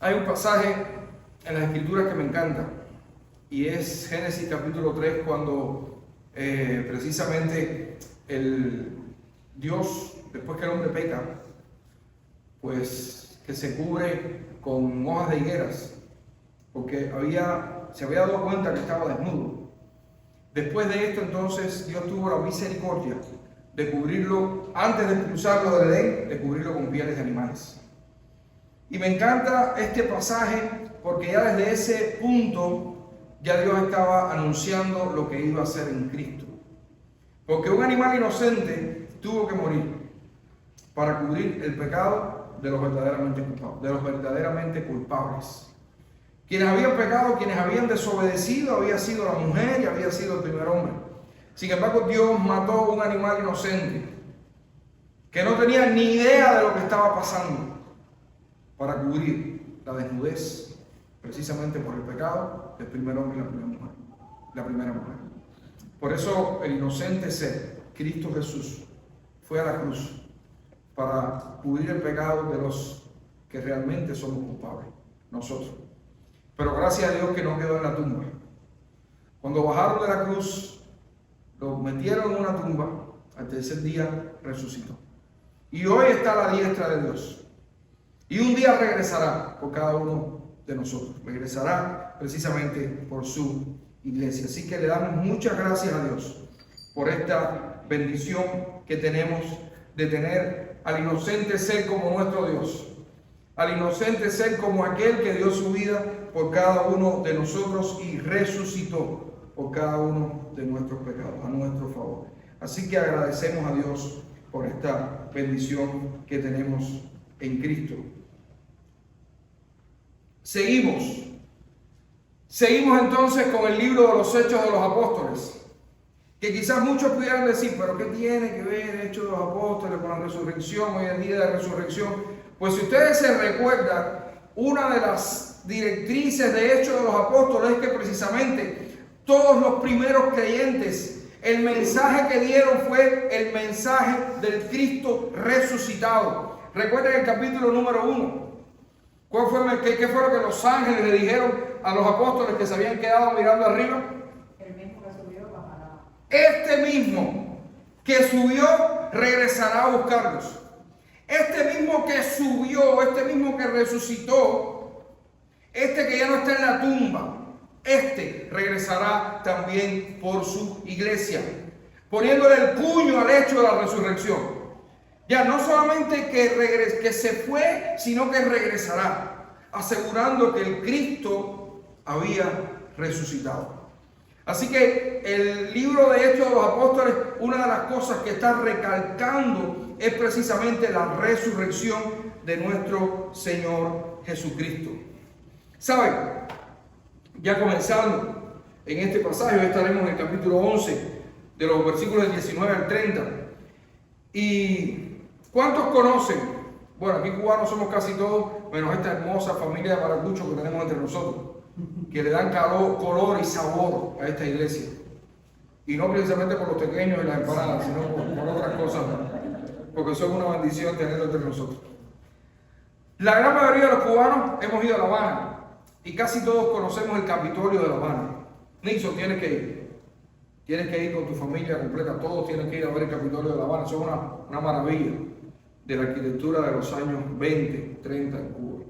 Hay un pasaje en las Escrituras que me encanta y es Génesis capítulo 3, cuando precisamente Dios, después que el hombre peca, pues que se cubre con hojas de higueras, porque se había dado cuenta que estaba desnudo. Después de esto, entonces, Dios tuvo la misericordia de cubrirlo, antes de expulsarlo del Edén, de cubrirlo con pieles de animales. Y me encanta este pasaje porque ya desde ese punto ya Dios estaba anunciando lo que iba a hacer en Cristo. Porque un animal inocente tuvo que morir para cubrir el pecado de los verdaderamente culpables. Quienes habían pecado, quienes habían desobedecido, había sido la mujer y había sido el primer hombre. Sin embargo, Dios mató un animal inocente que no tenía ni idea de lo que estaba pasando para cubrir la desnudez, precisamente por el pecado del primer hombre y la primera mujer. Por eso el inocente ser, Cristo Jesús, fue a la cruz para cubrir el pecado de los que realmente somos culpables, nosotros. Pero gracias a Dios que no quedó en la tumba. Cuando bajaron de la cruz, lo metieron en una tumba, al tercer día resucitó. Y hoy está a la diestra de Dios. Y un día regresará por cada uno de nosotros. Regresará precisamente por su iglesia. Así que le damos muchas gracias a Dios por esta bendición que tenemos de tener al inocente ser como nuestro Dios. Al inocente ser como aquel que dio su vida por cada uno de nosotros y resucitó por cada uno de nuestros pecados, a nuestro favor. Así que agradecemos a Dios por esta bendición que tenemos en Cristo. Seguimos entonces con el libro de los Hechos de los Apóstoles, que quizás muchos pudieran decir, pero ¿qué tiene que ver el Hechos de los Apóstoles con la resurrección, hoy en día de resurrección? Pues si ustedes se recuerdan, una de las directrices de Hechos de los Apóstoles es que precisamente todos los primeros creyentes, el mensaje que dieron fue el mensaje del Cristo resucitado. Recuerden el capítulo número 1. ¿Qué fue lo que los ángeles le dijeron a los apóstoles que se habían quedado mirando arriba? El mismo que subió bajará. Este mismo que subió regresará a buscarlos. Este mismo que subió, este mismo que resucitó, este que ya no está en la tumba, este regresará también por su iglesia, poniéndole el puño al hecho de la resurrección. Ya no solamente que se fue, sino que regresará, asegurando que el Cristo había resucitado. Así que el libro de Hechos de los Apóstoles, una de las cosas que está recalcando es precisamente la resurrección de nuestro Señor Jesucristo. ¿Saben? Ya comenzando en este pasaje, hoy estaremos en el capítulo 11, de los versículos del 19 al 30. ¿Y cuántos conocen? Bueno, aquí cubanos somos casi todos, menos esta hermosa familia de maracuchos que tenemos entre nosotros, que le dan color y sabor a esta iglesia. Y no precisamente por los pequeños y las empanadas, sino por otras cosas, porque son una bendición tenerlo entre nosotros. La gran mayoría de los cubanos hemos ido a La Habana y casi todos conocemos el Capitolio de La Habana. Nixon, tienes que ir. Tienes que ir con tu familia completa, todos tienen que ir a ver el Capitolio de La Habana. Eso es una maravilla de la arquitectura de los años 20, 30 en Cuba.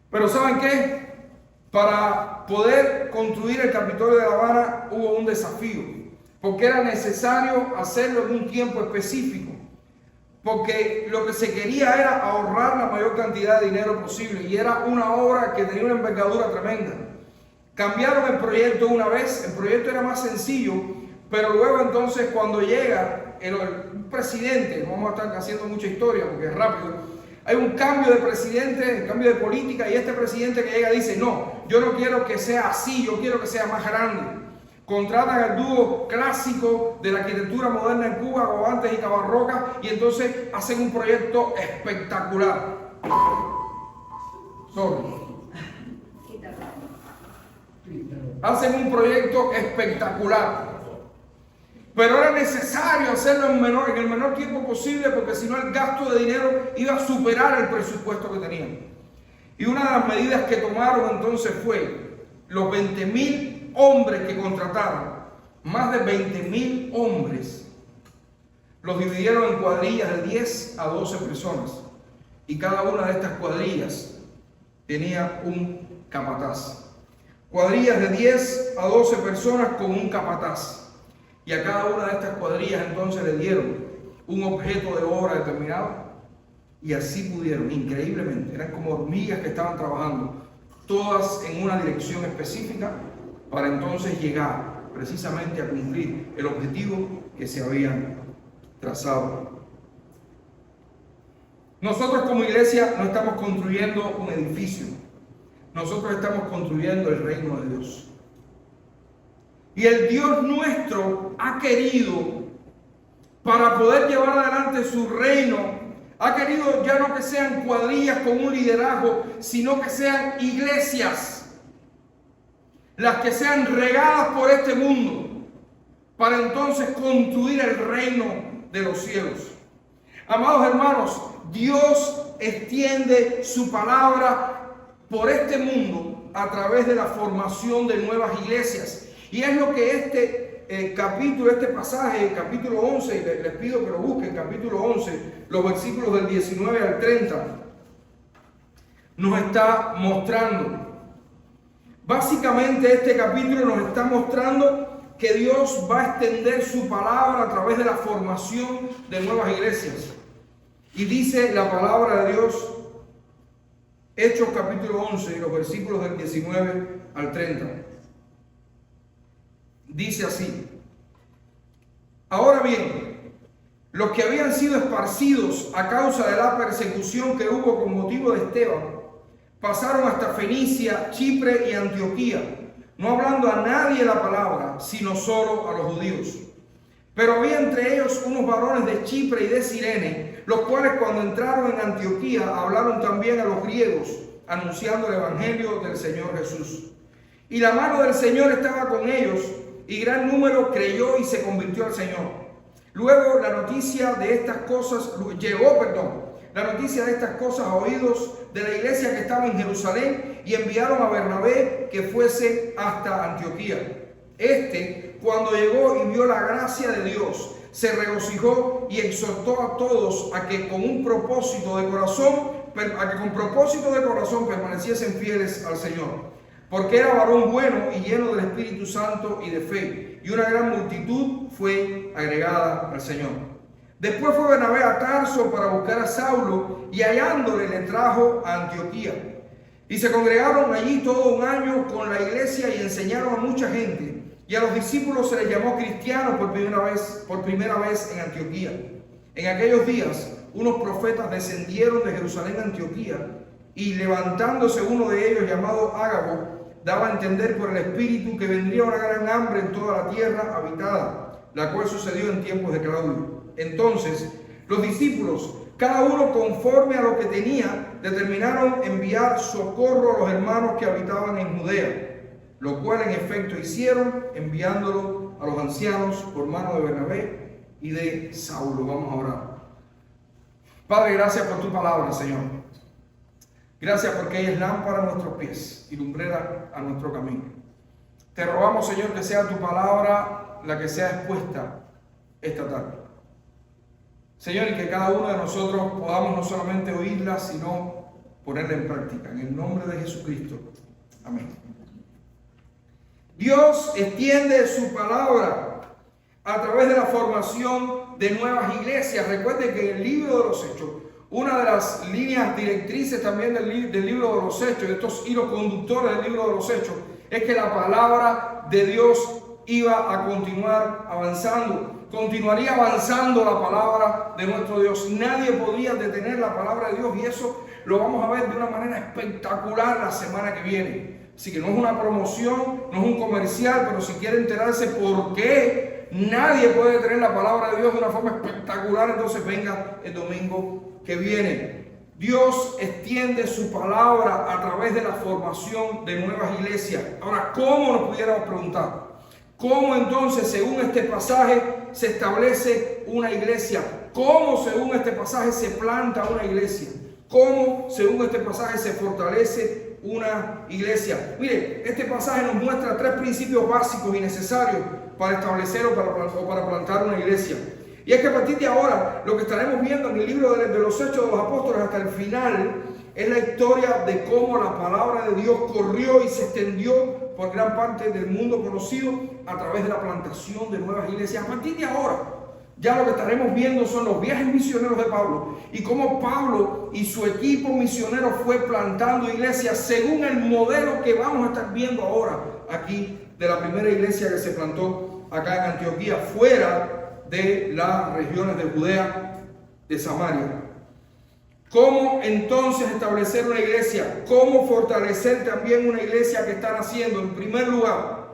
Pero ¿saben qué? Para poder construir el Capitolio de La Habana hubo un desafío, porque era necesario hacerlo en un tiempo específico, porque lo que se quería era ahorrar la mayor cantidad de dinero posible y era una obra que tenía una envergadura tremenda. Cambiaron el proyecto una vez, el proyecto era más sencillo, pero luego entonces cuando llega el presidente, no vamos a estar haciendo mucha historia porque es rápido, hay un cambio de presidente, un cambio de política y este presidente que llega dice, no, yo no quiero que sea así, yo quiero que sea más grande. Contratan al dúo clásico de la arquitectura moderna en Cuba, Gobantes y Cabarroca, y entonces hacen un proyecto espectacular. Hacen un proyecto espectacular. Pero era necesario hacerlo en el menor tiempo posible, porque si no el gasto de dinero iba a superar el presupuesto que tenían. Y una de las medidas que tomaron entonces fue los 20.000 hombres que contrataron, más de 20.000 hombres, los dividieron en cuadrillas de 10 a 12 personas. Y cada una de estas cuadrillas tenía un capataz. Cuadrillas de 10 a 12 personas con un capataz. Y a cada una de estas cuadrillas entonces le dieron un objeto de obra determinado. Y así pudieron, increíblemente, eran como hormigas que estaban trabajando, todas en una dirección específica, para entonces llegar precisamente a cumplir el objetivo que se habían trazado. Nosotros como iglesia no estamos construyendo un edificio, nosotros estamos construyendo el reino de Dios. Y el Dios nuestro ha querido, para poder llevar adelante su reino, ha querido ya no que sean cuadrillas con un liderazgo, sino que sean iglesias, las que sean regadas por este mundo, para entonces construir el reino de los cielos. Amados hermanos, Dios extiende su palabra por este mundo a través de la formación de nuevas iglesias. Y es lo que este capítulo, este pasaje, capítulo 11, y les pido que lo busquen, capítulo 11, los versículos del 19 al 30, nos está mostrando. Básicamente este capítulo nos está mostrando que Dios va a extender su palabra a través de la formación de nuevas iglesias. Y dice la palabra de Dios, Hechos capítulo 11, los versículos del 19 al 30. Dice así: ahora bien, los que habían sido esparcidos a causa de la persecución que hubo con motivo de Esteban, pasaron hasta Fenicia, Chipre y Antioquía, no hablando a nadie la palabra, sino solo a los judíos. Pero había entre ellos unos varones de Chipre y de Cirene, los cuales cuando entraron en Antioquía hablaron también a los griegos, anunciando el evangelio del Señor Jesús. Y la mano del Señor estaba con ellos, y gran número creyó y se convirtió al Señor. Luego la noticia de estas cosas a oídos de la iglesia que estaba en Jerusalén, y enviaron a Bernabé que fuese hasta Antioquía. Cuando llegó y vio la gracia de Dios, se regocijó y exhortó a todos a que con propósito de corazón permaneciesen fieles al Señor, porque era varón bueno y lleno del Espíritu Santo y de fe, y una gran multitud fue agregada al Señor. Después fue Bernabé a Tarso para buscar a Saulo, y hallándole le trajo a Antioquía. Y se congregaron allí todo un año con la iglesia y enseñaron a mucha gente. Y a los discípulos se les llamó cristianos por primera vez en Antioquía. En aquellos días, unos profetas descendieron de Jerusalén a Antioquía, y levantándose uno de ellos, llamado Ágabo, daba a entender por el Espíritu que vendría una gran hambre en toda la tierra habitada, la cual sucedió en tiempos de Claudio. Entonces, los discípulos, cada uno conforme a lo que tenía, determinaron enviar socorro a los hermanos que habitaban en Judea, lo cual en efecto hicieron, enviándolo a los ancianos por mano de Bernabé y de Saulo. Vamos a orar. Padre, gracias por tu palabra, Señor. Gracias porque ella es lámpara a nuestros pies y lumbrera a nuestro camino. Te rogamos, Señor, que sea tu palabra la que sea expuesta esta tarde. Señor, y que cada uno de nosotros podamos no solamente oírla, sino ponerla en práctica. En el nombre de Jesucristo. Amén. Dios extiende su palabra a través de la formación de nuevas iglesias. Recuerde que en el libro de los Hechos, una de las líneas directrices también del libro de los Hechos, de estos hilos conductores del libro de los Hechos, es que la palabra de Dios iba a continuar avanzando. Continuaría avanzando la palabra de nuestro Dios. Nadie podría detener la palabra de Dios, y eso lo vamos a ver de una manera espectacular la semana que viene. Así que no es una promoción, no es un comercial, pero si quiere enterarse por qué nadie puede detener la palabra de Dios de una forma espectacular, entonces venga el domingo que viene. Dios extiende su palabra a través de la formación de nuevas iglesias. Ahora, ¿cómo nos pudiéramos preguntar? ¿Cómo entonces, según este pasaje, se establece una iglesia? ¿Cómo, según este pasaje, se planta una iglesia? cómo, según este pasaje, se fortalece una iglesia. Mire, este pasaje nos muestra 3 principios básicos y necesarios para establecer o para plantar una iglesia. Y es que a partir de ahora, lo que estaremos viendo en el libro de los Hechos de los Apóstoles hasta el final, es la historia de cómo la palabra de Dios corrió y se extendió por gran parte del mundo conocido a través de la plantación de nuevas iglesias. A partir de ahora, ya lo que estaremos viendo son los viajes misioneros de Pablo y cómo Pablo y su equipo misionero fue plantando iglesias según el modelo que vamos a estar viendo ahora aquí de la primera iglesia que se plantó acá en Antioquía, fuera de las regiones de Judea, de Samaria. ¿Cómo entonces establecer una iglesia? ¿Cómo fortalecer también una iglesia que está naciendo? En primer lugar,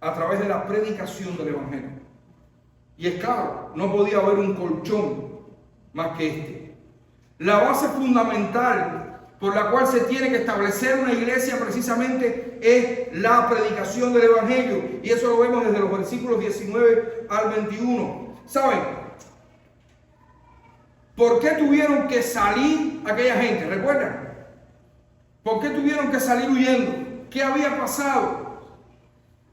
a través de la predicación del Evangelio. Y es claro, no podía haber un colchón más que este. La base fundamental por la cual se tiene que establecer una iglesia precisamente es la predicación del Evangelio. Y eso lo vemos desde los versículos 19 al 21. ¿Saben? ¿Por qué tuvieron que salir aquella gente? ¿Recuerdan? ¿Por qué tuvieron que salir huyendo? ¿Qué había pasado?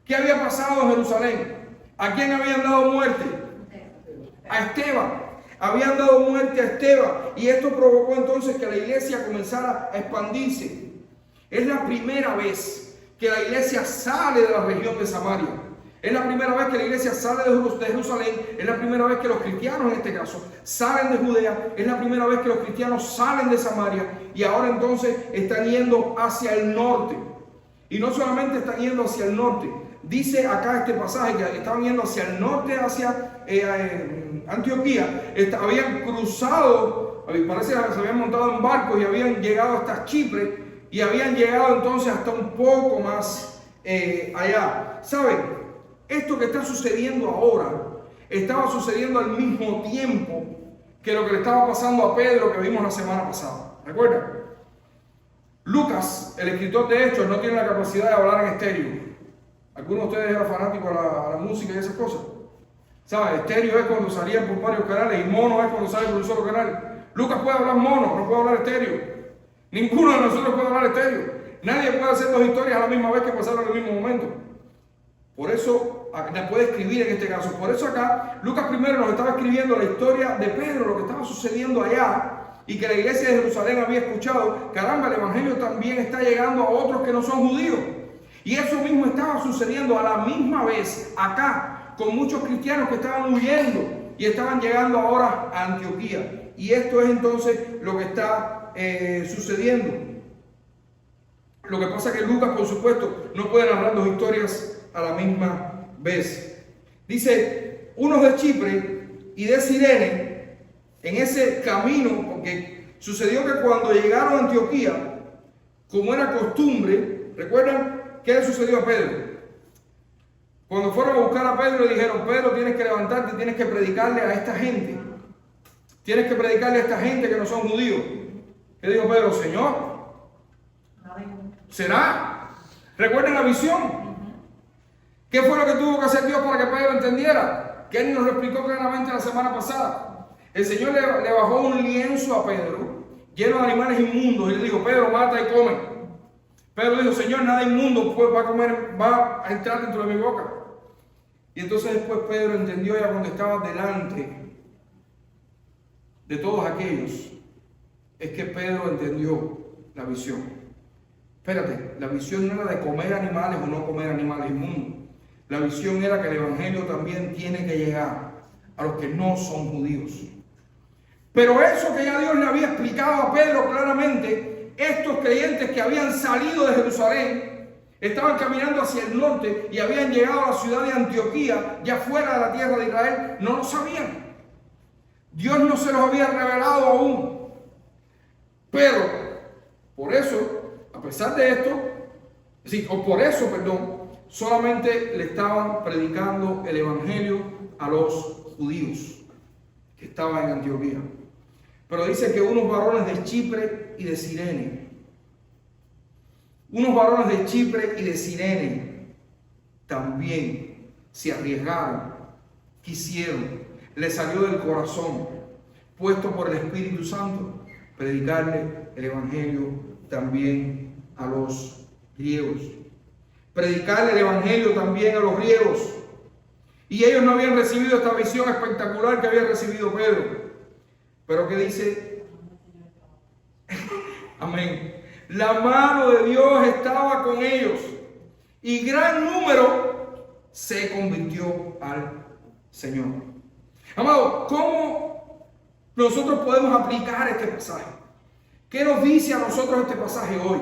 ¿Qué había pasado en Jerusalén? ¿A quién habían dado muerte? A Esteban. Habían dado muerte a Esteban. Y esto provocó entonces que la iglesia comenzara a expandirse. Es la primera vez que la iglesia sale de la región de Samaria. Es la primera vez que la iglesia sale de Jerusalén. Es la primera vez que los cristianos, en este caso, salen de Judea. Es la primera vez que los cristianos salen de Samaria. Y ahora entonces están yendo hacia el norte. Y no solamente están yendo hacia el norte. Dice acá este pasaje que estaban yendo hacia el norte, hacia Antioquía. Habían cruzado, parece que se habían montado en barcos y habían llegado hasta Chipre. Y habían llegado entonces hasta un poco más allá. ¿Saben? Esto que está sucediendo ahora estaba sucediendo al mismo tiempo que lo que le estaba pasando a Pedro que vimos la semana pasada. ¿Recuerdan? Lucas, el escritor de Hechos, no tiene la capacidad de hablar en estéreo. ¿Algunos de ustedes eran fanáticos a la música y esas cosas? ¿Saben? Estéreo es cuando salían por varios canales y mono es cuando sale por un solo canal. Lucas puede hablar mono, no puede hablar estéreo. Ninguno de nosotros puede hablar estéreo. Nadie puede hacer 2 historias a la misma vez que pasaron en el mismo momento. Por eso, la puede escribir en este caso. Por eso acá, Lucas primero nos estaba escribiendo la historia de Pedro, lo que estaba sucediendo allá, y que la iglesia de Jerusalén había escuchado. Caramba, el Evangelio también está llegando a otros que no son judíos. Y eso mismo estaba sucediendo a la misma vez acá, con muchos cristianos que estaban huyendo y estaban llegando ahora a Antioquía. Y esto es entonces lo que está sucediendo. Lo que pasa es que Lucas, por supuesto, no puede narrar 2 historias a la misma vez. Dice, unos de Chipre y de Cirene, en ese camino, porque sucedió que cuando llegaron a Antioquía, como era costumbre, ¿recuerdan qué le sucedió a Pedro? Cuando fueron a buscar a Pedro, le dijeron, Pedro, tienes que levantarte, tienes que predicarle a esta gente. Tienes que predicarle a esta gente que no son judíos. ¿Qué dijo Pedro? Señor, ¿será? ¿Recuerdan la visión? ¿Qué fue lo que tuvo que hacer Dios para que Pedro entendiera? Que él nos lo explicó claramente la semana pasada. El Señor le bajó un lienzo a Pedro, lleno de animales inmundos, y le dijo, Pedro, mata y come. Pedro dijo, Señor, nada inmundo va a entrar dentro de mi boca. Y entonces después Pedro entendió ya cuando estaba delante de todos aquellos, es que Pedro entendió la visión. Espérate, la visión no era de comer animales o no comer animales inmundos. La visión era que el Evangelio también tiene que llegar a los que no son judíos. Pero eso que ya Dios le había explicado a Pedro claramente, estos creyentes que habían salido de Jerusalén, estaban caminando hacia el norte y habían llegado a la ciudad de Antioquía, ya fuera de la tierra de Israel, no lo sabían. Dios no se los había revelado aún. Pero, por eso, a pesar de esto, solamente le estaban predicando el Evangelio a los judíos que estaban en Antioquía. Pero dice que unos varones de Chipre y de Cirene, también se arriesgaron, quisieron, les salió del corazón, puesto por el Espíritu Santo, predicarle el evangelio también a los griegos. Predicarle el evangelio también a los griegos. Y ellos no habían recibido esta visión espectacular que había recibido Pedro. Pero ¿qué dice? Amén. La mano de Dios estaba con ellos y gran número se convirtió al Señor. Amado, ¿cómo nosotros podemos aplicar este pasaje? ¿Qué nos dice a nosotros este pasaje hoy?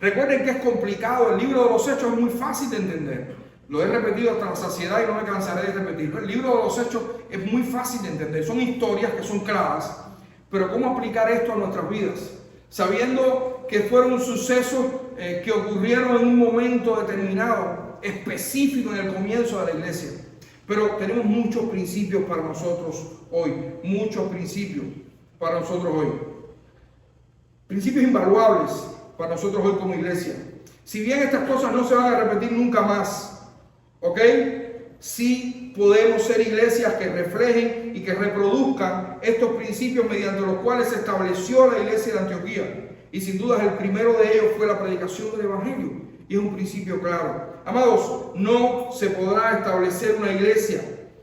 Recuerden que es complicado, el libro de los Hechos es muy fácil de entender. Lo he repetido hasta la saciedad y no me cansaré de repetirlo. El libro de los Hechos es muy fácil de entender, son historias que son claras, pero ¿cómo aplicar esto a nuestras vidas? Sabiendo que fueron sucesos que ocurrieron en un momento determinado, específico en el comienzo de la iglesia. Pero tenemos muchos principios para nosotros hoy, muchos principios para nosotros hoy. Principios invaluables para nosotros hoy como iglesia. Si bien estas cosas no se van a repetir nunca más, ¿ok? Sí podemos ser iglesias que reflejen y que reproduzcan estos principios mediante los cuales se estableció la iglesia de Antioquía. Y sin duda el primero de ellos fue la predicación del evangelio. Y es un principio claro. Amados, no se podrá establecer una iglesia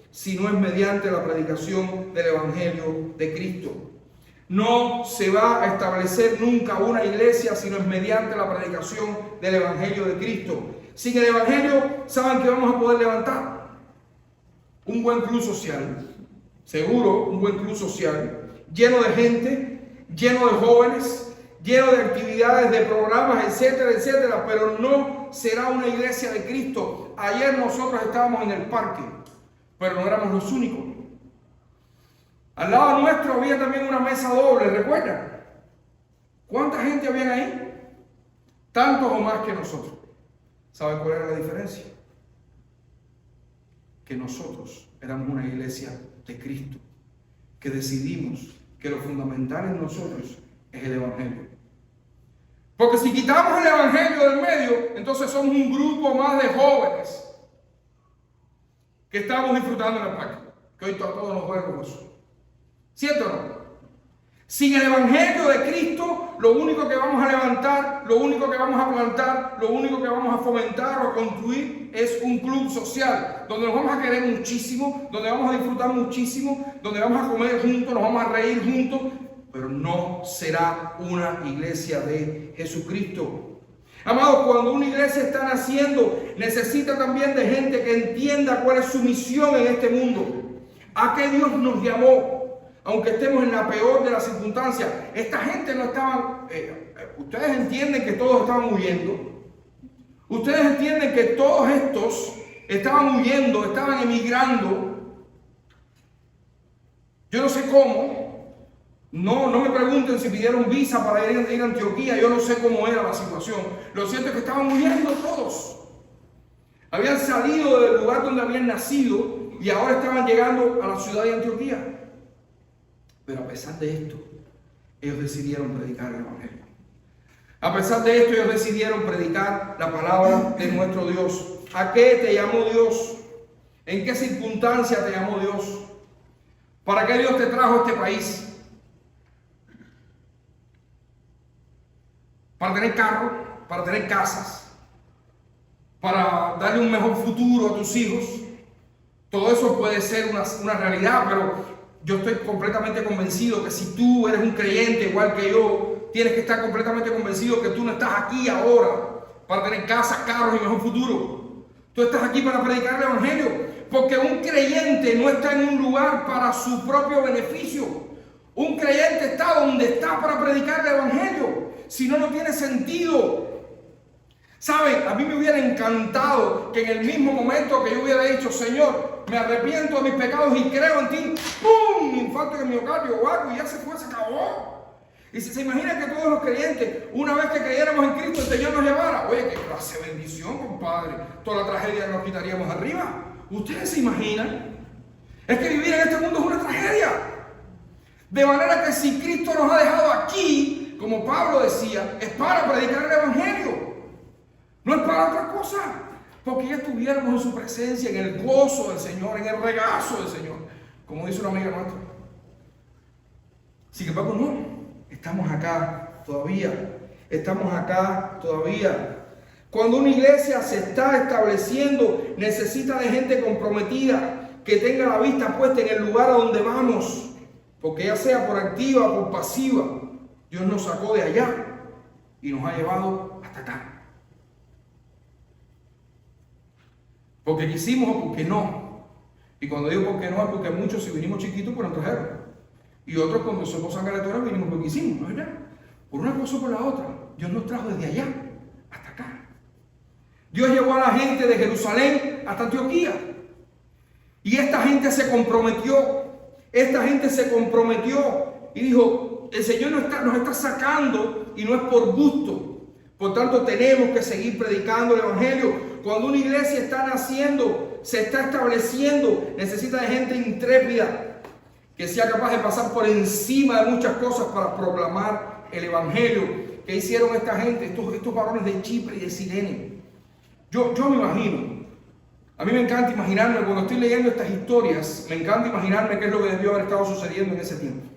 si no es mediante la predicación del evangelio de Cristo. No se va a establecer nunca una iglesia si no es mediante la predicación del evangelio de Cristo. Sin el evangelio, ¿saben qué vamos a poder levantar? Un buen club social, seguro, un buen club social, lleno de gente, lleno de jóvenes, lleno de actividades, de programas, etcétera, etcétera, pero no será una iglesia de Cristo. Ayer nosotros estábamos en el parque, pero no éramos los únicos. Al lado nuestro había también una mesa doble, ¿recuerdan? ¿Cuánta gente había ahí? Tantos o más que nosotros. ¿Saben cuál era la diferencia? Que nosotros éramos una iglesia de Cristo, que decidimos que lo fundamental en nosotros es el evangelio. Porque si quitamos el evangelio del medio, entonces somos un grupo más de jóvenes que estamos disfrutando en el parque, que hoy todos nos juegan con eso. ¿Cierto o no? Sin el evangelio de Cristo, lo único que vamos a levantar, lo único que vamos a plantar, lo único que vamos a fomentar o a construir es un club social, donde nos vamos a querer muchísimo, donde vamos a disfrutar muchísimo, donde vamos a comer juntos, nos vamos a reír juntos, pero no será una iglesia de Jesucristo. Amados, cuando una iglesia está naciendo, necesita también de gente que entienda cuál es su misión en este mundo, a qué Dios nos llamó. Aunque estemos en la peor de las circunstancias, esta gente no estaban, ustedes entienden que todos estaban huyendo, ustedes entienden que todos estos estaban huyendo, estaban emigrando, yo no sé cómo, no me pregunten si pidieron visa para ir a Antioquía, yo no sé cómo era la situación, lo cierto es que estaban huyendo todos, habían salido del lugar donde habían nacido y ahora estaban llegando a la ciudad de Antioquía. Pero a pesar de esto, ellos decidieron predicar el evangelio. A pesar de esto, ellos decidieron predicar la palabra de nuestro Dios. ¿A qué te llamó Dios? ¿En qué circunstancia te llamó Dios? ¿Para qué Dios te trajo a este país? ¿Para tener carro? ¿Para tener casas? ¿Para darle un mejor futuro a tus hijos? Todo eso puede ser una realidad, pero yo estoy completamente convencido que si tú eres un creyente igual que yo, tienes que estar completamente convencido que tú no estás aquí ahora para tener casas, carros y mejor futuro. Tú estás aquí para predicar el evangelio, porque un creyente no está en un lugar para su propio beneficio. Un creyente está donde está para predicar el evangelio. Si no, no tiene sentido. ¿Saben? A mí me hubiera encantado que en el mismo momento que yo hubiera dicho, Señor, me arrepiento de mis pecados y creo en ti, ¡pum! Infarto de miocardio o algo y ya se fue, se acabó. Y si se imagina que todos los creyentes, una vez que creyéramos en Cristo, el Señor nos llevara, oye, qué clase de bendición, compadre, toda la tragedia que nos quitaríamos arriba. ¿Ustedes se imaginan? Es que vivir en este mundo es una tragedia. De manera que si Cristo nos ha dejado aquí, como Pablo decía, es para predicar el evangelio. No es para otra cosa, porque ya estuviéramos en su presencia, en el gozo del Señor, en el regazo del Señor, como dice una amiga nuestra. Sin embargo, no, estamos acá todavía. Estamos acá todavía. Cuando una iglesia se está estableciendo, necesita de gente comprometida, que tenga la vista puesta en el lugar a donde vamos. Porque ya sea por activa o por pasiva, Dios nos sacó de allá y nos ha llevado hasta acá. Porque quisimos o porque no. Y cuando digo porque no, es porque muchos, si vinimos chiquitos, pues nos trajeron. Y otros, cuando somos sangaretores, vinimos porque quisimos, ¿no es verdad? Por una cosa o por la otra. Dios nos trajo desde allá hasta acá. Dios llevó a la gente de Jerusalén hasta Antioquía. Y esta gente se comprometió. Esta gente se comprometió y dijo, el Señor nos está sacando y no es por gusto. Por tanto, tenemos que seguir predicando el Evangelio. Cuando una iglesia está naciendo, se está estableciendo, necesita de gente intrépida, que sea capaz de pasar por encima de muchas cosas para proclamar el Evangelio. ¿Qué hicieron esta gente, estos varones de Chipre y de Cirene? Yo me imagino, a mí me encanta imaginarme, cuando estoy leyendo estas historias, me encanta imaginarme qué es lo que debió haber estado sucediendo en ese tiempo.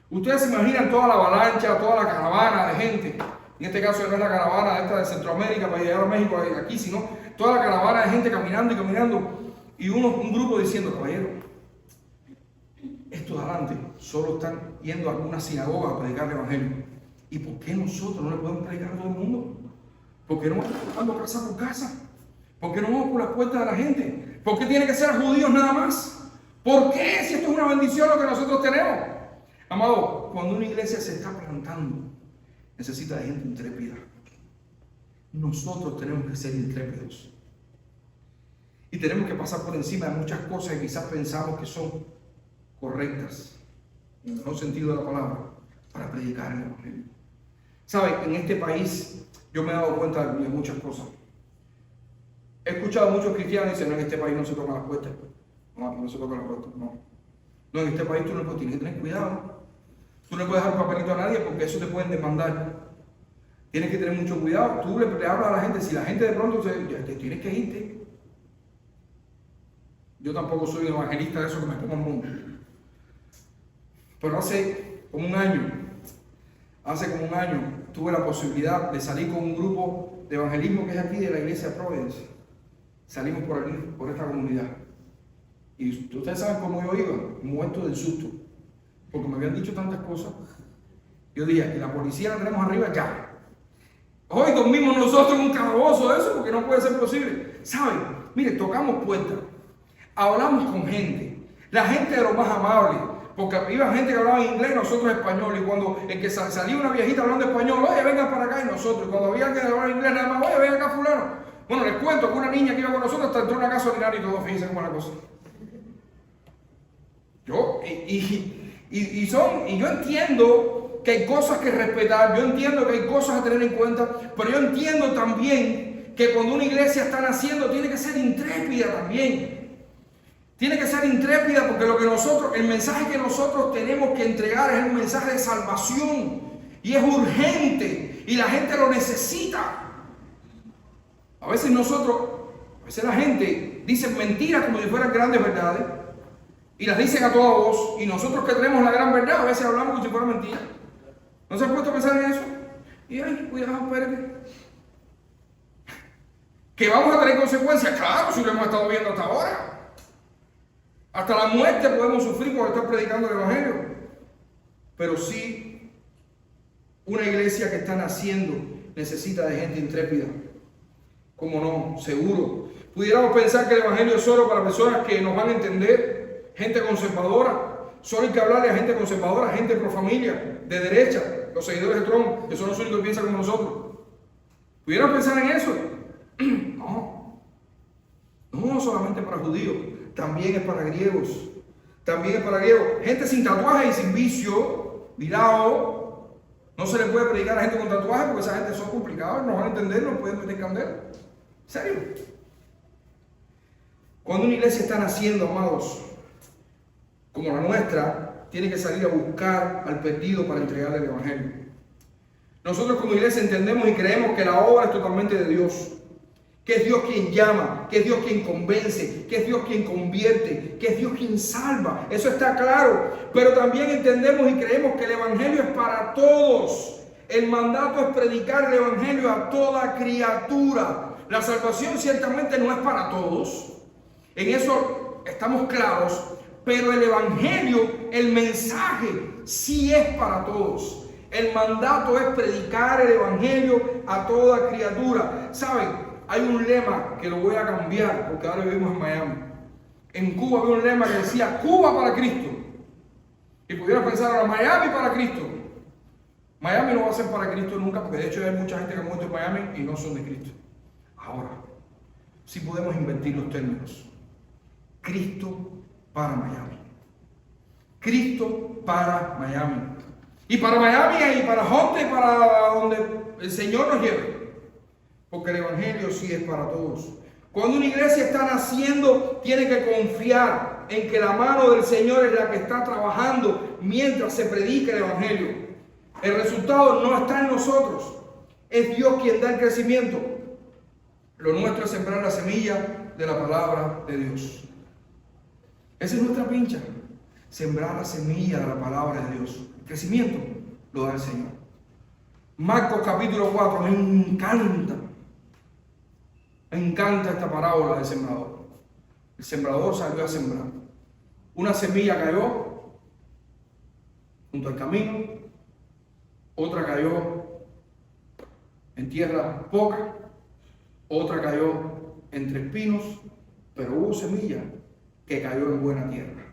Ustedes se imaginan toda la avalancha, toda la caravana de gente. En este caso no es la caravana esta de Centroamérica para llegar a México aquí, sino toda la caravana de gente caminando y caminando. Y un grupo diciendo, caballero, estos adelante solo están yendo a alguna sinagoga a predicar el Evangelio. ¿Y por qué nosotros no le podemos predicar a todo el mundo? ¿Por qué no vamos tocando casa por casa? ¿Por qué no vamos por las puertas de la gente? ¿Por qué tiene que ser judíos nada más? ¿Por qué? Si esto es una bendición lo que nosotros tenemos. Amado, cuando una iglesia se está plantando, necesita de gente intrépida. Nosotros tenemos que ser intrépidos. Y tenemos que pasar por encima de muchas cosas que quizás pensamos que son correctas, en el mejor sentido de la palabra, para predicar el Evangelio. ¿Saben? En este país yo me he dado cuenta de muchas cosas. He escuchado a muchos cristianos que dicen, no, en este país no se tocan las puertas. No, aquí no se tocan las puertas, no. No, en este país tú no tienes que tener cuidado. Tú no puedes dar papelito a nadie porque eso te pueden demandar. Tienes que tener mucho cuidado. Tú le hablas a la gente, si la gente de pronto te tienes que irte. Yo tampoco soy un evangelista de eso que me pongo al mundo. Pero hace como un año, tuve la posibilidad de salir con un grupo de evangelismo que es aquí de la iglesia Providence. Salimos por aquí, por esta comunidad. Y ustedes saben cómo yo iba, muerto del susto. Porque me habían dicho tantas cosas. Yo dije, que la policía la tenemos arriba ya. Hoy dormimos nosotros en un calabozo de eso porque no puede ser posible. ¿Saben? Mire, tocamos puertas. Hablamos con gente. La gente de lo más amable. Porque iba gente que hablaba inglés y nosotros español. Y cuando el que salía una viejita hablando español, oye, venga para acá, y nosotros. Y cuando había alguien que hablaba inglés nada más, oye, venga acá fulano. Bueno, les cuento que una niña que iba con nosotros hasta entró en una gasolinera y todo, fíjense cómo es la cosa. Yo entiendo que hay cosas que respetar, yo entiendo que hay cosas a tener en cuenta, pero yo entiendo también que cuando una iglesia está naciendo tiene que ser intrépida también. Tiene que ser intrépida porque el mensaje que nosotros tenemos que entregar es un mensaje de salvación y es urgente y la gente lo necesita. A veces la gente dice mentiras como si fueran grandes verdades y las dicen a toda voz, y nosotros que tenemos la gran verdad a veces hablamos como si fuera mentira. ¿No se han puesto a pensar en eso? Y ay, cuidado, espérate. ¿Que vamos a tener consecuencias? Claro, si lo hemos estado viendo hasta ahora. Hasta la muerte podemos sufrir por estar predicando el Evangelio. Pero sí, una iglesia que está naciendo necesita de gente intrépida. ¿Cómo no? Seguro. Pudiéramos pensar que el Evangelio es solo para personas que nos van a entender. Gente conservadora. Solo hay que hablarle a gente conservadora, gente pro familia, de derecha, los seguidores de Trump, que son los únicos que piensan como nosotros. ¿Pudieran pensar en eso? No. No solamente para judíos, también es para griegos. También es para griegos. Gente sin tatuaje y sin vicio, virado. No se le puede predicar a gente con tatuaje porque esa gente son complicados, no van a entender, no pueden meter candela. ¿En serio? Cuando una iglesia está naciendo, amados, como la nuestra, tiene que salir a buscar al perdido para entregarle el Evangelio. Nosotros como iglesia entendemos y creemos que la obra es totalmente de Dios, que es Dios quien llama, que es Dios quien convence, que es Dios quien convierte, que es Dios quien salva. Eso está claro. Pero también entendemos y creemos que el Evangelio es para todos. El mandato es predicar el Evangelio a toda criatura. La salvación ciertamente no es para todos. En eso estamos claros. Pero el Evangelio, el mensaje, sí es para todos. El mandato es predicar el Evangelio a toda criatura. ¿Saben? Hay un lema que lo voy a cambiar porque ahora vivimos en Miami. En Cuba había un lema que decía Cuba para Cristo. Y pudieron pensar ahora Miami para Cristo. Miami no va a ser para Cristo nunca porque de hecho hay mucha gente que ha muerto en Miami y no son de Cristo. Ahora, sí podemos invertir los términos. Cristo para Miami. Cristo para Miami. Y para Miami y para Honte y para donde el Señor nos lleve. Porque el Evangelio sí es para todos. Cuando una iglesia está naciendo, tiene que confiar en que la mano del Señor es la que está trabajando mientras se predica el Evangelio. El resultado no está en nosotros. Es Dios quien da el crecimiento. Lo nuestro es sembrar la semilla de la palabra de Dios. Esa es nuestra pincha. Sembrar la semilla de la palabra de Dios. El crecimiento lo da el Señor. Marcos capítulo 4, me encanta. Me encanta esta parábola del sembrador. El sembrador salió a sembrar. Una semilla cayó junto al camino, otra cayó en tierra poca, otra cayó entre espinos, pero hubo semilla que cayó en buena tierra.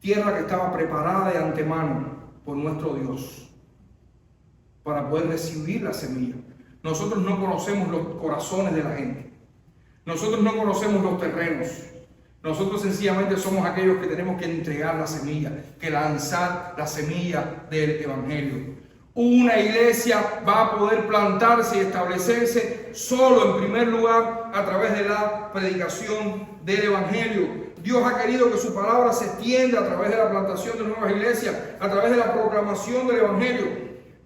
Tierra que estaba preparada de antemano por nuestro Dios para poder recibir la semilla. Nosotros no conocemos los corazones de la gente. Nosotros no conocemos los terrenos. Nosotros sencillamente somos aquellos que tenemos que entregar la semilla, que lanzar la semilla del Evangelio. Una iglesia va a poder plantarse y establecerse solo, en primer lugar, a través de la predicación del Evangelio. Dios ha querido que su palabra se extienda a través de la plantación de nuevas iglesias, a través de la proclamación del Evangelio.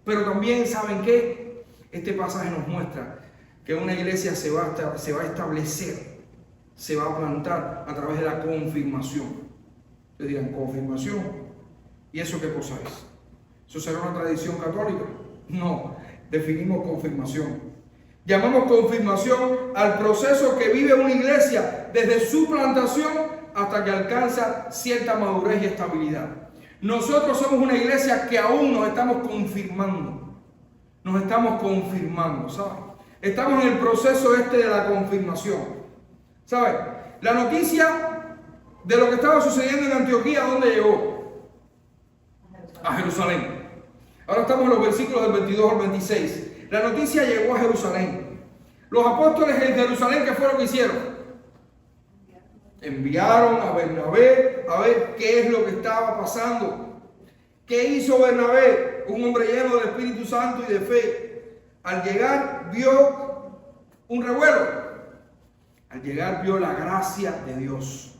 Pero también, ¿saben qué? Este pasaje nos muestra que una iglesia se va a establecer, se va a plantar a través de la confirmación. Ustedes dirán, ¿confirmación? ¿Y eso qué cosa es? ¿Eso será una tradición católica? No, definimos confirmación. Llamamos confirmación al proceso que vive una iglesia desde su plantación hasta que alcanza cierta madurez y estabilidad. Nosotros somos una iglesia que aún nos estamos confirmando. Nos estamos confirmando, ¿sabes? Estamos en el proceso de la confirmación. ¿Sabes? La noticia de lo que estaba sucediendo en Antioquía, ¿a dónde llegó? A Jerusalén. Ahora estamos en los versículos del 22 al 26. La noticia llegó a Jerusalén. Los apóstoles en Jerusalén, ¿qué fue lo que hicieron? Enviaron a Bernabé a ver qué es lo que estaba pasando. ¿Qué hizo Bernabé? Un hombre lleno del Espíritu Santo y de fe. Al llegar vio un revuelo. Al llegar vio la gracia de Dios.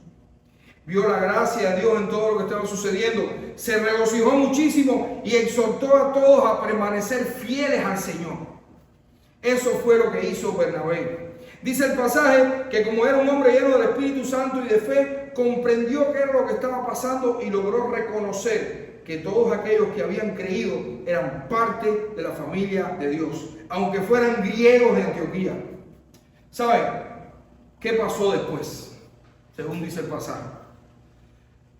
Vio la gracia de Dios en todo lo que estaba sucediendo. Se regocijó muchísimo y exhortó a todos a permanecer fieles al Señor. Eso fue lo que hizo Bernabé. Dice el pasaje que como era un hombre lleno del Espíritu Santo y de fe, comprendió qué era lo que estaba pasando y logró reconocer que todos aquellos que habían creído eran parte de la familia de Dios, aunque fueran griegos de Antioquía. ¿Saben qué pasó después? Según dice el pasaje.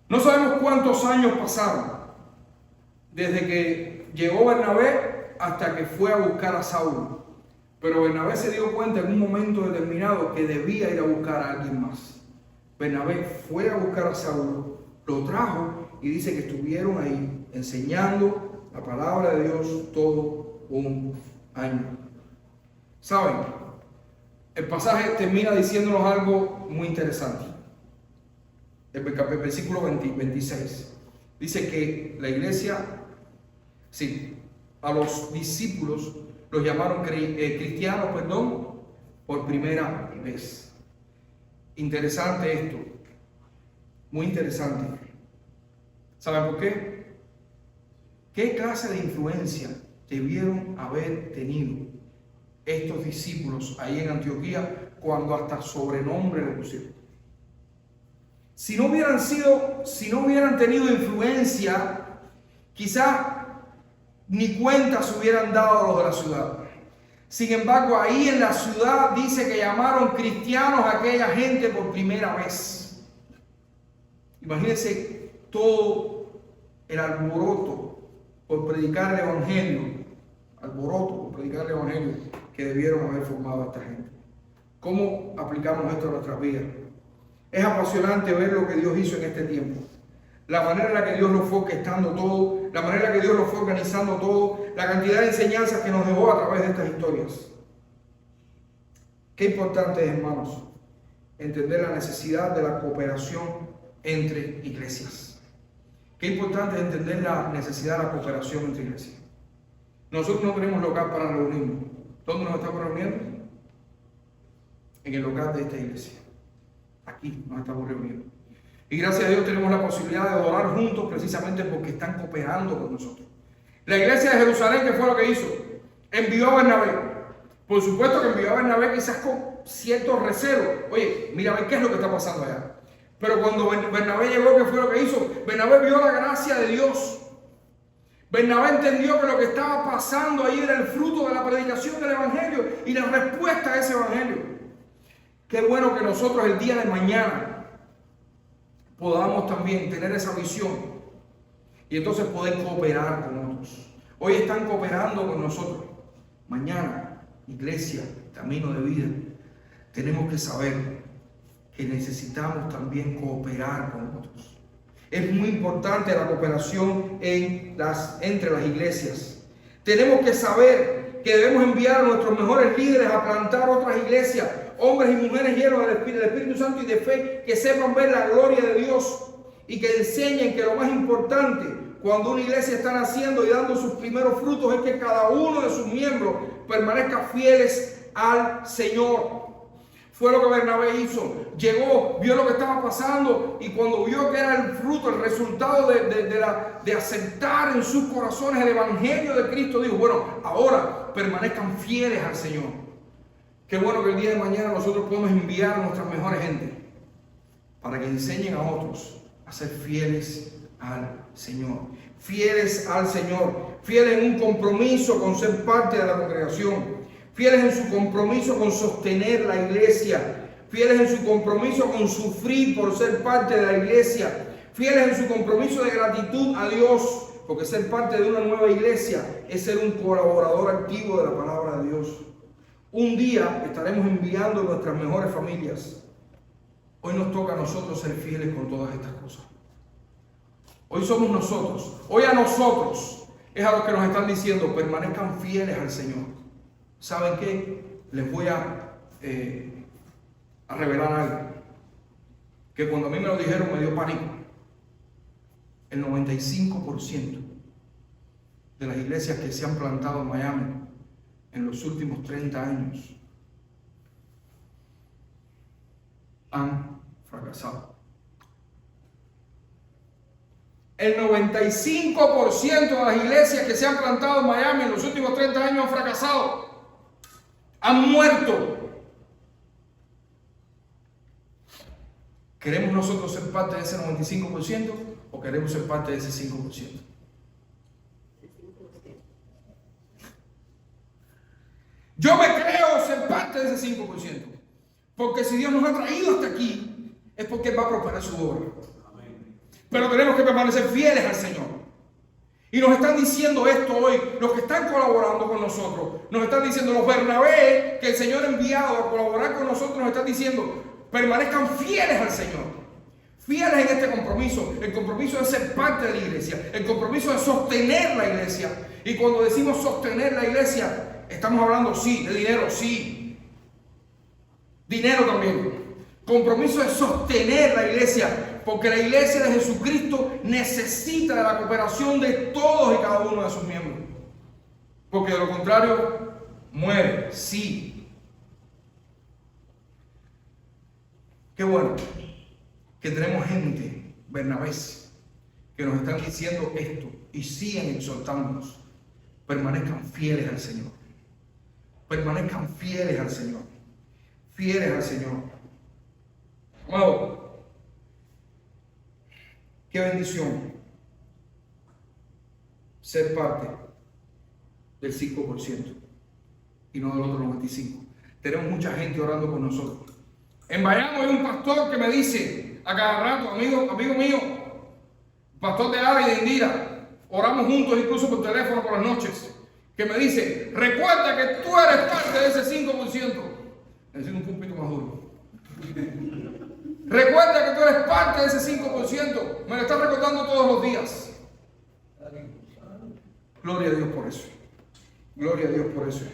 No sabemos cuántos años pasaron desde que llegó Bernabé hasta que fue a buscar a Saulo. Pero Bernabé se dio cuenta en un momento determinado que debía ir a buscar a alguien más. Bernabé fue a buscar a Saulo, lo trajo y dice que estuvieron ahí enseñando la palabra de Dios todo un año. ¿Saben? El pasaje termina diciéndonos algo muy interesante. El versículo 26 dice que la iglesia, sí, a los discípulos los llamaron cristianos, por primera vez. Interesante esto, muy interesante. ¿Saben por qué? ¿Qué clase de influencia debieron haber tenido estos discípulos ahí en Antioquía cuando hasta sobrenombre le pusieron. Si no hubieran tenido influencia, quizás ni cuenta se hubieran dado los de la ciudad. Sin embargo, ahí en la ciudad dice que llamaron cristianos a aquella gente por primera vez. Imagínense todo el alboroto por predicar el evangelio, que debieron haber formado a esta gente. ¿Cómo aplicamos esto a nuestras vidas? Es apasionante ver lo que Dios hizo en este tiempo. La manera en la que Dios lo fue orquestando todo, la manera en la que Dios lo fue organizando todo, la cantidad de enseñanzas que nos dejó a través de estas historias. Qué importante es, hermanos, entender la necesidad de la cooperación entre iglesias. Qué importante es entender la necesidad de la cooperación entre iglesias. Nosotros no tenemos local para reunirnos. ¿Dónde nos estamos reuniendo? En el local de esta iglesia. Aquí nos estamos reuniendo. Y gracias a Dios tenemos la posibilidad de adorar juntos precisamente porque están cooperando con nosotros. La iglesia de Jerusalén, ¿qué fue lo que hizo? Envió a Bernabé. Por supuesto que envió a Bernabé quizás con cierto recelo. Oye, mira a ver qué es lo que está pasando allá. Pero cuando Bernabé llegó, ¿qué fue lo que hizo? Bernabé vio la gracia de Dios. Bernabé entendió que lo que estaba pasando ahí era el fruto de la predicación del evangelio y la respuesta a ese evangelio. Qué bueno que nosotros el día de mañana podamos también tener esa visión y entonces poder cooperar con otros. Hoy están cooperando con nosotros. Mañana, iglesia, camino de vida, tenemos que saber que necesitamos también cooperar con otros. Es muy importante la cooperación entre las iglesias. Tenemos que saber que debemos enviar a nuestros mejores líderes a plantar otras iglesias, hombres y mujeres llenos del Espíritu Santo y de fe, que sepan ver la gloria de Dios y que enseñen que lo más importante cuando una iglesia está naciendo y dando sus primeros frutos es que cada uno de sus miembros permanezca fieles al Señor. Fue lo que Bernabé hizo. Llegó, vio lo que estaba pasando y cuando vio que era el fruto, el resultado de aceptar en sus corazones el evangelio de Cristo, dijo, bueno, ahora permanezcan fieles al Señor. Qué bueno que el día de mañana nosotros podemos enviar a nuestras mejores gente para que enseñen a otros a ser fieles al Señor. Fieles al Señor. Fieles en un compromiso con ser parte de la congregación. Fieles en su compromiso con sostener la iglesia. Fieles en su compromiso con sufrir por ser parte de la iglesia. Fieles en su compromiso de gratitud a Dios. Porque ser parte de una nueva iglesia es ser un colaborador activo de la palabra de Dios. Un día estaremos enviando a nuestras mejores familias. Hoy nos toca a nosotros ser fieles con todas estas cosas. Hoy somos nosotros. Hoy a nosotros es a los que nos están diciendo permanezcan fieles al Señor. ¿Saben qué? Les voy a revelar algo. Que cuando a mí me lo dijeron me dio pánico. El 95% de las iglesias que se han plantado en Miami en los últimos 30 años han fracasado. El 95% de las iglesias que se han plantado en Miami en los últimos 30 años han fracasado. Han muerto. ¿Queremos nosotros ser parte de ese 95% o queremos ser parte de ese 5%? Yo me creo ser parte de ese 5%. Porque si Dios nos ha traído hasta aquí, es porque Él va a prosperar su obra. Pero tenemos que permanecer fieles al Señor. Y nos están diciendo esto hoy, los que están colaborando con nosotros, nos están diciendo los Bernabé que el Señor ha enviado a colaborar con nosotros, nos están diciendo, permanezcan fieles al Señor. Fieles en este compromiso, el compromiso de ser parte de la iglesia, el compromiso de sostener la iglesia. Y cuando decimos sostener la iglesia, estamos hablando, sí, de dinero, sí. Dinero también. Compromiso de sostener la iglesia, porque la iglesia de Jesucristo necesita de la cooperación de todos y cada uno de sus miembros. Porque de lo contrario, muere, sí. Qué bueno que tenemos gente, Bernabés, que nos están diciendo esto y siguen exhortándonos. Permanezcan fieles al Señor. permanezcan fieles al Señor. Fieles al Señor. Amado, qué bendición ser parte del 5% y no del otro 95%. Tenemos mucha gente orando por nosotros. En Bayamo hay un pastor que me dice a cada rato, amigo mío, pastor de Ara y de Indira, oramos juntos incluso por teléfono por las noches, que me dice, recuerda que tú eres parte de ese 5%. Necesito un púlpito más duro. Recuerda que tú eres parte de ese 5%. Me lo está recordando todos los días. Gloria a Dios por eso. Gloria a Dios por eso.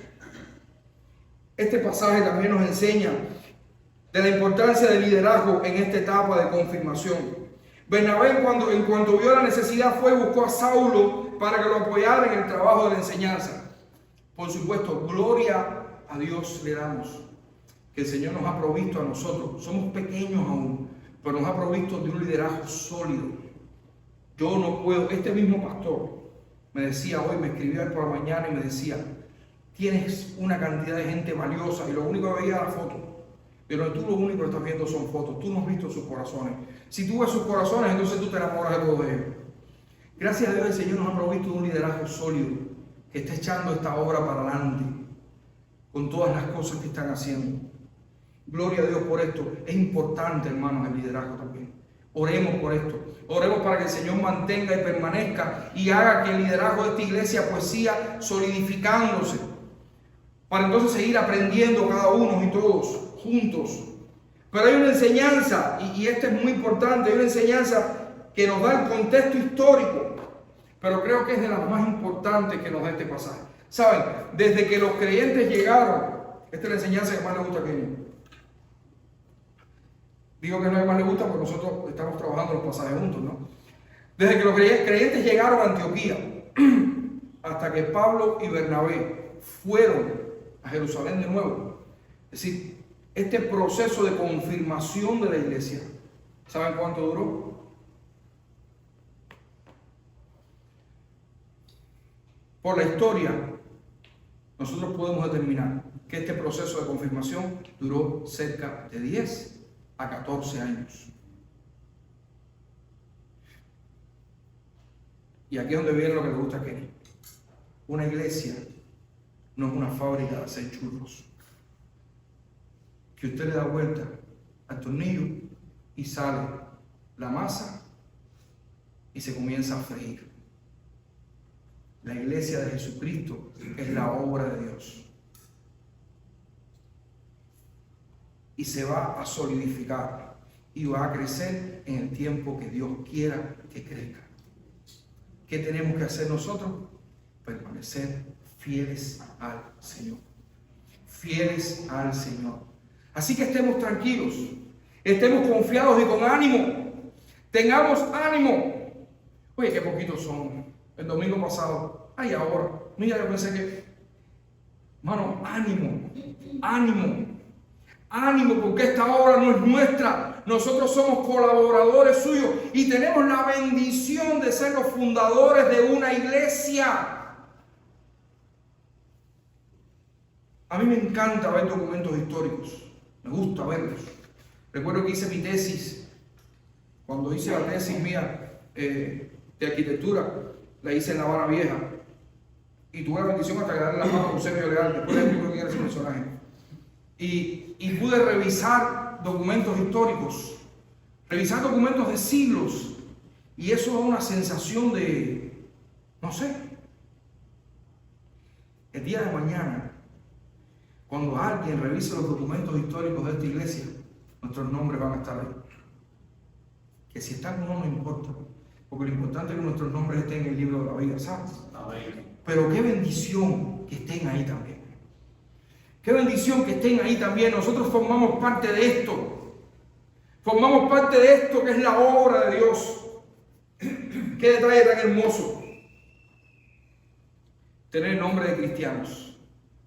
Este pasaje también nos enseña de la importancia del liderazgo en esta etapa de confirmación. Bernabé, en cuanto vio la necesidad, fue y buscó a Saulo para que lo apoyara en el trabajo de la enseñanza. Por supuesto, gloria a Dios le damos, que el Señor nos ha provisto a nosotros. Somos pequeños aún, pero nos ha provisto de un liderazgo sólido. Yo no puedo, este mismo pastor me decía hoy, me escribió él por la mañana y me decía, tienes una cantidad de gente valiosa y lo único que veía era la foto. Pero tú lo único que estás viendo son fotos, tú no has visto sus corazones. Si tú ves sus corazones, entonces tú te enamoras de todos ellos. Gracias a Dios el Señor nos ha provisto de un liderazgo sólido que está echando esta obra para adelante con todas las cosas que están haciendo. Gloria a Dios por esto. Es importante, hermanos, el liderazgo también. Oremos por esto. Oremos para que el Señor mantenga y permanezca y haga que el liderazgo de esta iglesia pues siga solidificándose. Para entonces seguir aprendiendo cada uno y todos juntos. Pero hay una enseñanza, y esta es muy importante, hay una enseñanza que nos da el contexto histórico, pero creo que es de las más importantes que nos da este pasaje. Saben, desde que los creyentes llegaron, esta es la enseñanza que más le gusta a Kenny. Digo que es la que más le gusta porque nosotros estamos trabajando los pasajes juntos, ¿no? Desde que los creyentes llegaron a Antioquía, hasta que Pablo y Bernabé fueron a Jerusalén de nuevo. Es decir, este proceso de confirmación de la iglesia, ¿saben cuánto duró? Por la historia, nosotros podemos determinar que este proceso de confirmación duró cerca de 10 a 14 años. Y aquí es donde viene lo que le gusta a Kenny. Una iglesia no es una fábrica de hacer churros, que usted le da vuelta al tornillo y sale la masa y se comienza a freír. La iglesia de Jesucristo es la obra de Dios y se va a solidificar y va a crecer en el tiempo que Dios quiera que crezca. ¿Qué tenemos que hacer nosotros? Permanecer fieles al Señor. Fieles al Señor. Así que estemos tranquilos, estemos confiados y con ánimo. Tengamos ánimo. Oye, qué poquitos son. El domingo pasado, ay, ahora. Mira, yo pensé que, hermano, ánimo, ánimo, ánimo, porque esta obra no es nuestra. Nosotros somos colaboradores suyos y tenemos la bendición de ser los fundadores de una iglesia. A mí me encanta ver documentos históricos. Me gusta verlos. Recuerdo que hice mi tesis. Cuando hice la tesis mía de arquitectura, la hice en La Habana Vieja. Y tuve la bendición hasta que darle la mano a Eusebio Leal. Después le explico quién era ese personaje. Y pude revisar documentos históricos. Revisar documentos de siglos. Y eso da una sensación de, no sé. El día de mañana, cuando alguien revise los documentos históricos de esta iglesia, nuestros nombres van a estar ahí. Que si están o no, no importa. Porque lo importante es que nuestros nombres estén en el libro de la vida, ¿sabes? Pero qué bendición que estén ahí también. Qué bendición que estén ahí también. Nosotros formamos parte de esto. Formamos parte de esto que es la obra de Dios. Qué detalle tan hermoso. Tener el nombre de cristianos.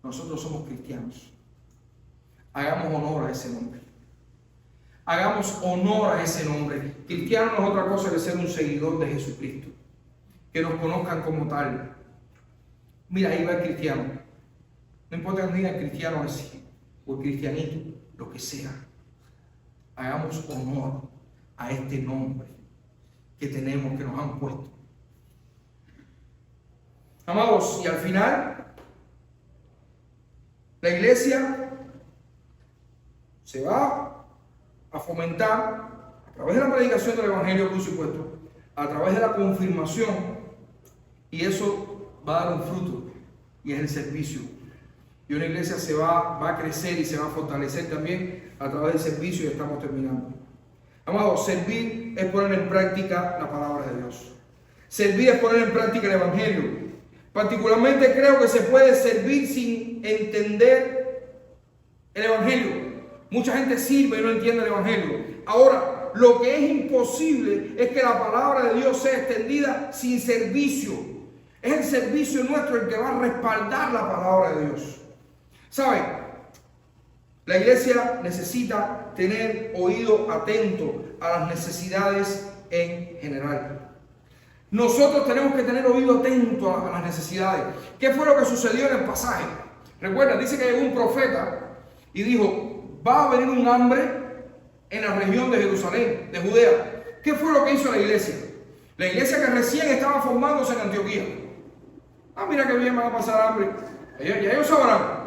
Nosotros somos cristianos. Hagamos honor a ese nombre. Hagamos honor a ese nombre. Cristiano no es otra cosa que ser un seguidor de Jesucristo. Que nos conozcan como tal. Mira, ahí va el cristiano. No importa que diga el cristiano ese o el cristianito, lo que sea. Hagamos honor a este nombre que tenemos, que nos han puesto. Amados, y al final, la iglesia se va a fomentar a través de la predicación del Evangelio, por supuesto, a través de la confirmación, y eso va a dar un fruto, y es el servicio. Y una iglesia va a crecer y se va a fortalecer también a través del servicio, y estamos terminando. Amados, servir es poner en práctica la palabra de Dios. Servir es poner en práctica el Evangelio. Particularmente creo que se puede servir sin entender el Evangelio. Mucha gente sirve y no entiende el Evangelio. Ahora, lo que es imposible es que la palabra de Dios sea extendida sin servicio. Es el servicio nuestro el que va a respaldar la palabra de Dios. ¿Saben? La iglesia necesita tener oído atento a las necesidades en general. Nosotros tenemos que tener oído atento a las necesidades. ¿Qué fue lo que sucedió en el pasaje? Recuerda, dice que llegó un profeta y dijo, va a venir un hambre en la región de Jerusalén, de Judea. ¿Qué fue lo que hizo la iglesia? La iglesia que recién estaba formándose en Antioquía. Ah, mira qué bien, van a pasar hambre. Ya ellos sabrán.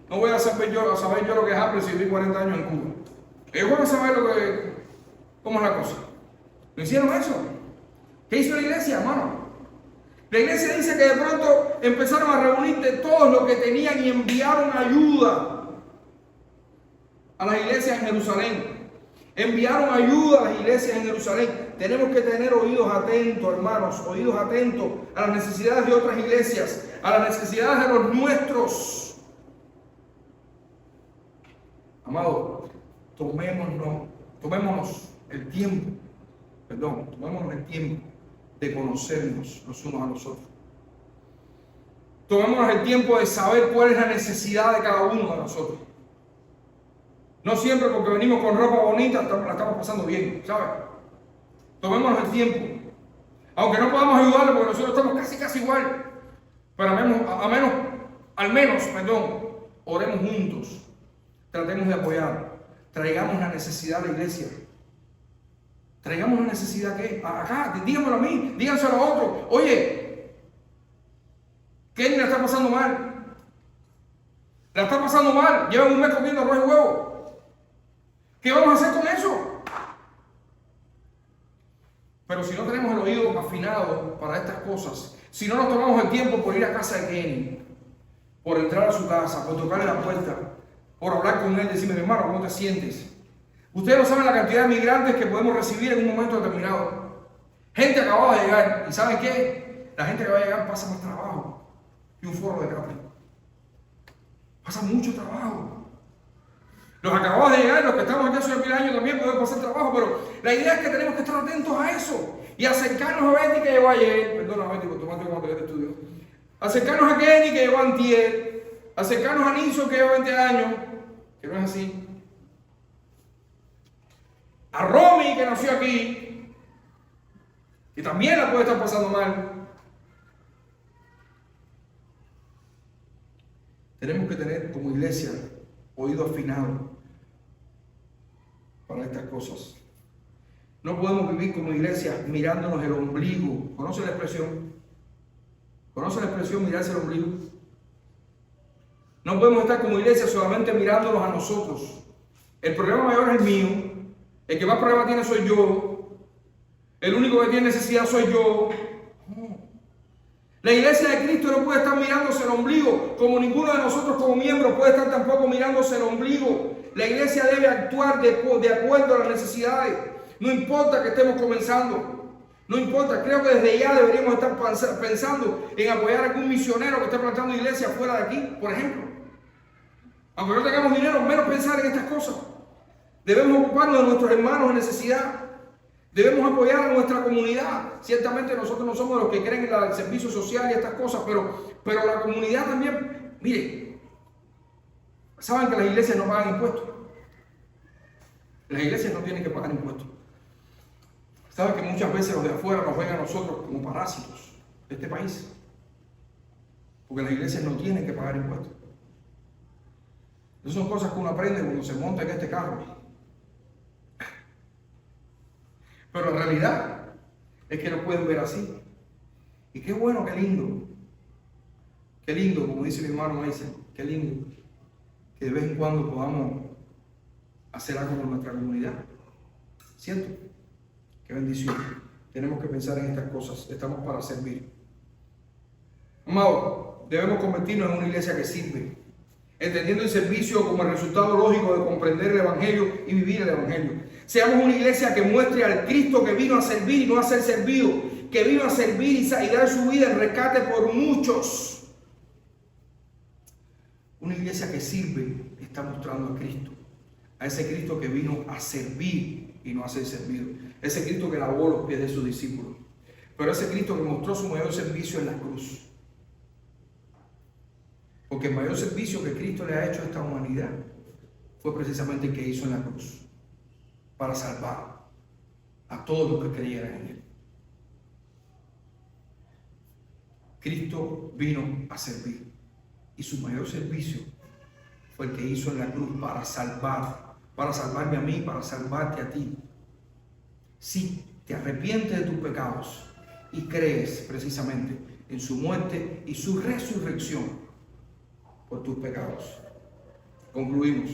No voy a saber yo lo que es hambre si viví 40 años en Cuba. Ellos van a saber cómo es la cosa. ¿No hicieron eso? ¿Qué hizo la iglesia, hermano? La iglesia dice que de pronto empezaron a reunirte todos los que tenían y enviaron ayuda a las iglesias en Jerusalén. Enviaron ayuda a las iglesias en Jerusalén. Tenemos que tener oídos atentos, hermanos, oídos atentos a las necesidades de otras iglesias, a las necesidades de los nuestros. Amado, tomémonos el tiempo de conocernos los unos a los otros. Tomémonos el tiempo de saber cuál es la necesidad de cada uno de nosotros. No siempre porque venimos con ropa bonita la estamos pasando bien, ¿sabes? Tomémonos el tiempo. Aunque no podamos ayudarle porque nosotros estamos casi igual. Pero al menos, oremos juntos. Tratemos de apoyar. Traigamos la necesidad a la iglesia. Traigamos la necesidad que acá, díganmelo a mí, díganselo a otro. Oye, Kenny la está pasando mal. La está pasando mal. Llevan un mes comiendo arroz y huevo. ¿Qué vamos a hacer con eso? Pero si no tenemos el oído afinado para estas cosas, si no nos tomamos el tiempo por ir a casa de Kenny, por entrar a su casa, por tocarle la puerta, por hablar con él, decirme, hermano, ¿cómo te sientes? Ustedes no saben la cantidad de migrantes que podemos recibir en un momento determinado. Gente acabada de llegar. ¿Y saben qué? La gente que va a llegar pasa más trabajo que un foro de Capri. Pasa mucho trabajo. Los acabados de llegar, los que estamos aquí hace 1000 años también podemos pasar trabajo, pero la idea es que tenemos que estar atentos a eso y acercarnos a Betty que llegó ayer. Perdona, Betty, por tomarte como material de estudio. Acercarnos a Kenny que llegó antier. Acercarnos a Nilson que lleva 20 años, que no es así. A Romy, que nació aquí, que también la puede estar pasando mal. Tenemos que tener como iglesia oído afinado para estas cosas. No podemos vivir como iglesia mirándonos el ombligo. ¿Conoce la expresión? ¿Conoce la expresión mirarse el ombligo? No podemos estar como iglesia solamente mirándonos a nosotros. El problema mayor es el mío. El que más problema tiene soy yo. El único que tiene necesidad soy yo. No. La iglesia de Cristo no puede estar mirándose el ombligo, como ninguno de nosotros como miembros puede estar tampoco mirándose el ombligo. La iglesia debe actuar de acuerdo a las necesidades. No importa que estemos comenzando. No importa, creo que desde ya deberíamos estar pensando en apoyar a algún misionero que esté plantando iglesia fuera de aquí, por ejemplo. Aunque no tengamos dinero, menos pensar en estas cosas. Debemos ocuparnos de nuestros hermanos en necesidad. Debemos apoyar a nuestra comunidad. Ciertamente nosotros no somos los que creen en el servicio social y estas cosas, pero la comunidad también. Mire, saben que las iglesias no pagan impuestos. Las iglesias no tienen que pagar impuestos. Saben que muchas veces los de afuera nos ven a nosotros como parásitos de este país. Porque las iglesias no tienen que pagar impuestos. Esas son cosas que uno aprende cuando se monta en este carro. Pero la realidad es que no pueden ver así. Y qué bueno, qué lindo. Qué lindo, como dice mi hermano Maisen, qué lindo que de vez en cuando podamos hacer algo por nuestra comunidad. ¿Cierto? Qué bendición. Tenemos que pensar en estas cosas. Estamos para servir. Amados, debemos convertirnos en una iglesia que sirve, entendiendo el servicio como el resultado lógico de comprender el Evangelio y vivir el Evangelio. Seamos una iglesia que muestre al Cristo que vino a servir y no a ser servido, que vino a servir y dar su vida en rescate por muchos. Una iglesia que sirve está mostrando a Cristo, a ese Cristo que vino a servir y no a ser servido, ese Cristo que lavó los pies de sus discípulos, pero ese Cristo que mostró su mayor servicio en la cruz. Porque el mayor servicio que Cristo le ha hecho a esta humanidad fue precisamente el que hizo en la cruz, para salvar a todos los que creyeran en Él. Cristo vino a servir y su mayor servicio fue el que hizo en la cruz para salvarme a mí, para salvarte a ti. Si te arrepientes de tus pecados y crees precisamente en su muerte y su resurrección por tus pecados. Concluimos.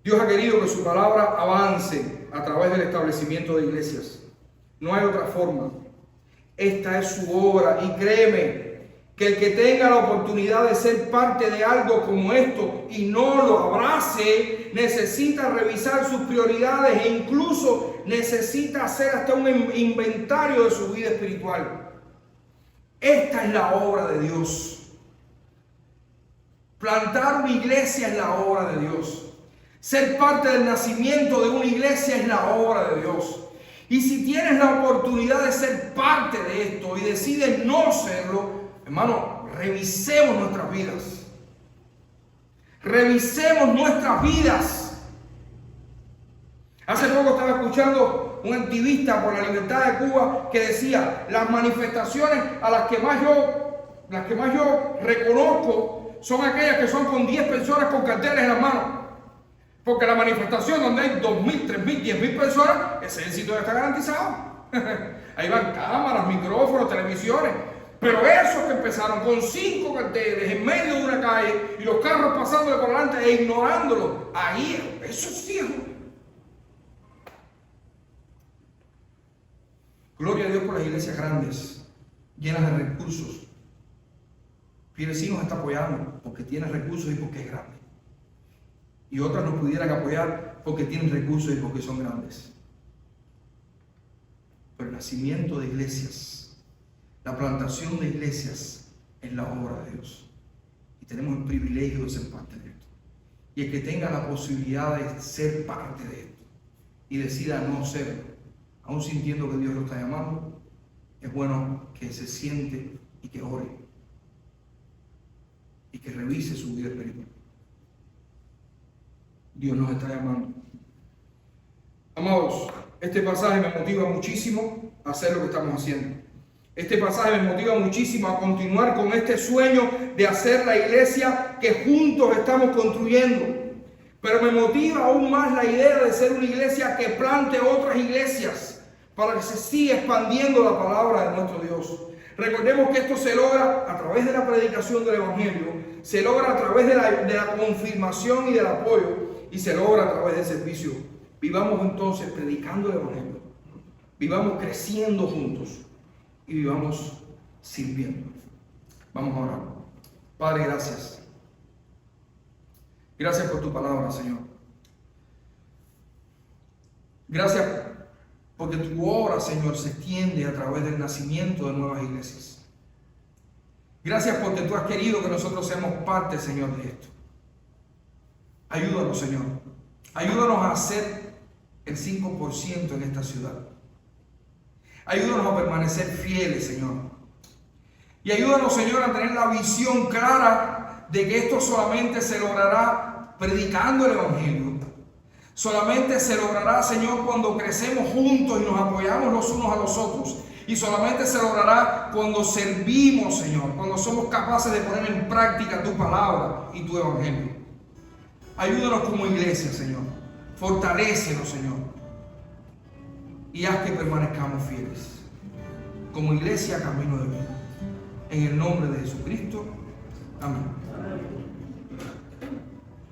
Dios ha querido que su palabra avance a través del establecimiento de iglesias. No hay otra forma. Esta es su obra y créeme que el que tenga la oportunidad de ser parte de algo como esto y no lo abrace, necesita revisar sus prioridades e incluso necesita hacer hasta un inventario de su vida espiritual. Esta es la obra de Dios. Plantar una iglesia es la obra de Dios. Ser parte del nacimiento de una iglesia es la obra de Dios. Y si tienes la oportunidad de ser parte de esto y decides no serlo, hermano, revisemos nuestras vidas. Revisemos nuestras vidas. Hace poco estaba escuchando un activista por la libertad de Cuba que decía: las manifestaciones a las que más yo reconozco son aquellas que son con 10 personas con carteles en las manos. Porque la manifestación donde hay 2.000, 3.000, 10.000 personas, ese éxito ya está garantizado. Ahí van cámaras, micrófonos, televisiones. Pero esos que empezaron con 5 carteles en medio de una calle y los carros pasándole por delante e ignorándolo, ahí, eso sí. Gloria a Dios por las iglesias grandes, llenas de recursos. Pires nos está apoyando porque tiene recursos y porque es grande. Y otras nos pudieran apoyar porque tienen recursos y porque son grandes. Pero el nacimiento de iglesias, la plantación de iglesias es la obra de Dios. Y tenemos el privilegio de ser parte de esto. Y el que tenga la posibilidad de ser parte de esto y decida no serlo, aún sintiendo que Dios lo está llamando, es bueno que se siente y que ore y que revise su vida espiritual. Dios nos está llamando. Amados, este pasaje me motiva muchísimo a hacer lo que estamos haciendo. Este pasaje me motiva muchísimo a continuar con este sueño de hacer la iglesia que juntos estamos construyendo. Pero me motiva aún más la idea de ser una iglesia que plante otras iglesias para que se siga expandiendo la palabra de nuestro Dios. Recordemos que esto se logra a través de la predicación del Evangelio, se logra a través de la confirmación y del apoyo, y se logra a través del servicio. Vivamos entonces predicando el Evangelio, vivamos creciendo juntos y vivamos sirviendo. Vamos a orar. Padre, gracias. Gracias por tu palabra, Señor. Gracias porque tu obra, Señor, se extiende a través del nacimiento de nuevas iglesias. Gracias porque tú has querido que nosotros seamos parte, Señor, de esto. Ayúdanos, Señor. Ayúdanos a hacer el 5% en esta ciudad. Ayúdanos a permanecer fieles, Señor. Y ayúdanos, Señor, a tener la visión clara de que esto solamente se logrará predicando el Evangelio. Solamente se logrará, Señor, cuando crecemos juntos y nos apoyamos los unos a los otros. Y solamente se logrará cuando servimos, Señor, cuando somos capaces de poner en práctica tu palabra y tu Evangelio. Ayúdanos como iglesia, Señor. Fortalécenos, Señor. Y haz que permanezcamos fieles. Como iglesia, camino de vida. En el nombre de Jesucristo. Amén.